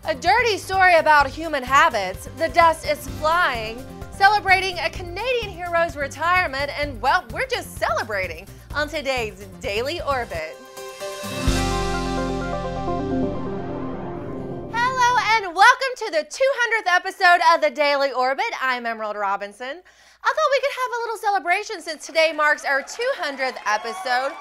A dirty story about human habits. The dust is flying, celebrating a Canadian hero's retirement, and well, we're just celebrating on today's Daily Orbit. Hello and welcome to the 200th episode of the Daily Orbit. I'm Emerald Robinson. I thought we could have a little celebration since today marks our 200th episode.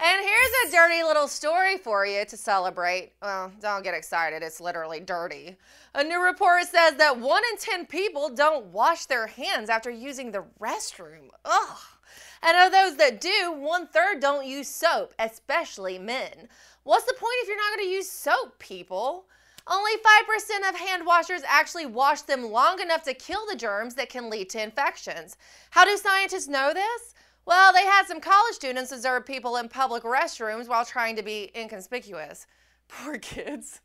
And here's a dirty little story for you to celebrate. Well, don't get excited, it's literally dirty. A new report says that 1 in 10 people don't wash their hands after using the restroom. Ugh. And of those that do, 1/3 don't use soap, especially men. What's the point if you're not going to use soap, people? Only 5% of hand washers actually wash them long enough to kill the germs that can lead to infections. How do scientists know this? Well, they had some college students observe people in public restrooms while trying to be inconspicuous. Poor kids.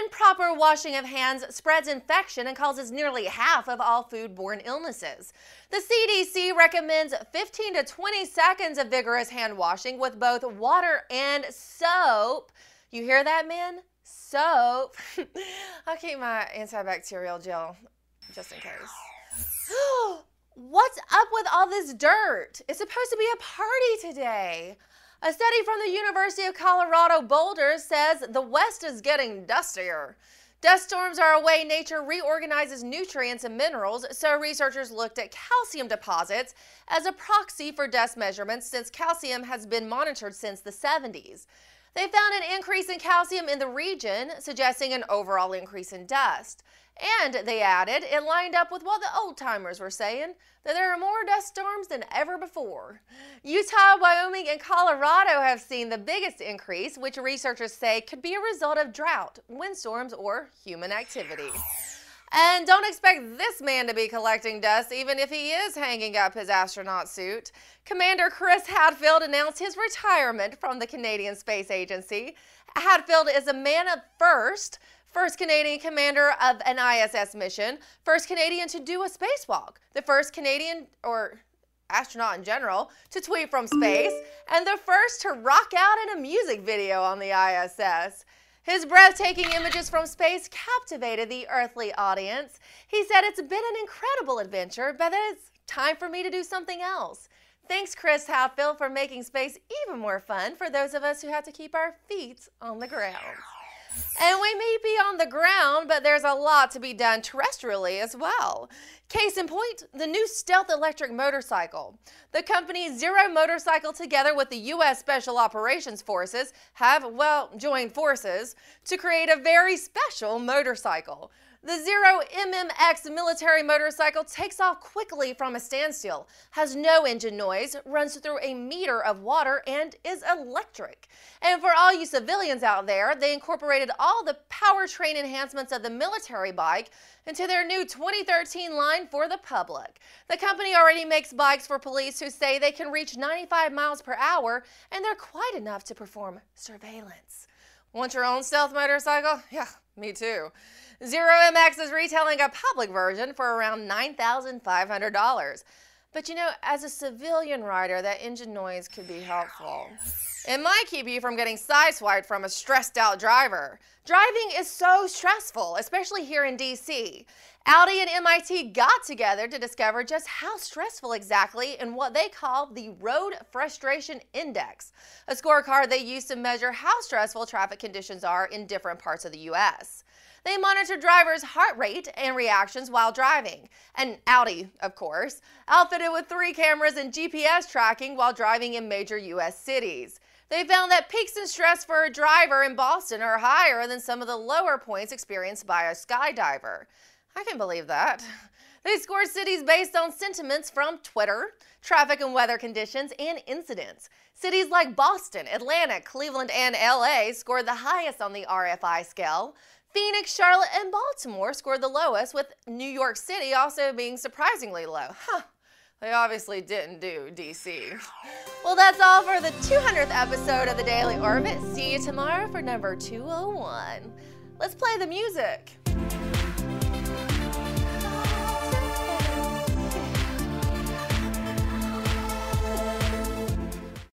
Improper washing of hands spreads infection and causes nearly half of all foodborne illnesses. The CDC recommends 15 to 20 seconds of vigorous hand washing with both water and soap. You hear that, men? Soap. I'll keep my antibacterial gel just in case. What's up with all this dirt? It's supposed to be a party today. A study from the University of Colorado Boulder says the West is getting dustier. Dust storms are a way nature reorganizes nutrients and minerals, so researchers looked at calcium deposits as a proxy for dust measurements since calcium has been monitored since the 70s. They found an increase in calcium in the region, suggesting an overall increase in dust. And they added, it lined up with what the old-timers were saying, that there are more dust storms than ever before. Utah, Wyoming, and Colorado have seen the biggest increase, which researchers say could be a result of drought, windstorms, or human activity. And don't expect this man to be collecting dust, even if he is hanging up his astronaut suit. Commander Chris Hadfield announced his retirement from the Canadian Space Agency. Hadfield is a man of first Canadian commander of an ISS mission, first Canadian to do a spacewalk, the first Canadian, or astronaut in general, to tweet from space, and the first to rock out in a music video on the ISS. His breathtaking images from space captivated the earthly audience. He said, "It's been an incredible adventure, but it's time for me to do something else." Thanks, Chris Hadfield, for making space even more fun for those of us who have to keep our feet on the ground. And we may be on the ground, but there's a lot to be done terrestrially as well. Case in point, the new stealth electric motorcycle. The company Zero Motorcycle, together with the U.S. Special Operations Forces, have, well, joined forces to create a very special motorcycle. The Zero MMX military motorcycle takes off quickly from a standstill, has no engine noise, runs through a meter of water, and is electric. And for all you civilians out there, they incorporated all the powertrain enhancements of the military bike into their new 2013 line for the public. The company already makes bikes for police who say they can reach 95 miles per hour, and they're quite enough to perform surveillance. Want your own stealth motorcycle? Yeah, me too. Zero MX is retailing a public version for around $9,500. But you know, as a civilian rider, that engine noise could be helpful. It might keep you from getting sideswiped from a stressed out driver. Driving is so stressful, especially here in DC. Audi and MIT got together to discover just how stressful exactly in what they call the Road Frustration Index, a scorecard they use to measure how stressful traffic conditions are in different parts of the U.S. They monitor drivers' heart rate and reactions while driving. And Audi, of course, outfitted with 3 cameras and GPS tracking while driving in major U.S. cities. They found that peaks in stress for a driver in Boston are higher than some of the lower points experienced by a skydiver. I can believe that. They scored cities based on sentiments from Twitter, traffic and weather conditions, and incidents. Cities like Boston, Atlanta, Cleveland, and LA scored the highest on the RFI scale. Phoenix, Charlotte, and Baltimore scored the lowest, with New York City also being surprisingly low. They obviously didn't do DC. Well, that's all for the 200th episode of the Daily Orbit. See you tomorrow for number 201. Let's play the music.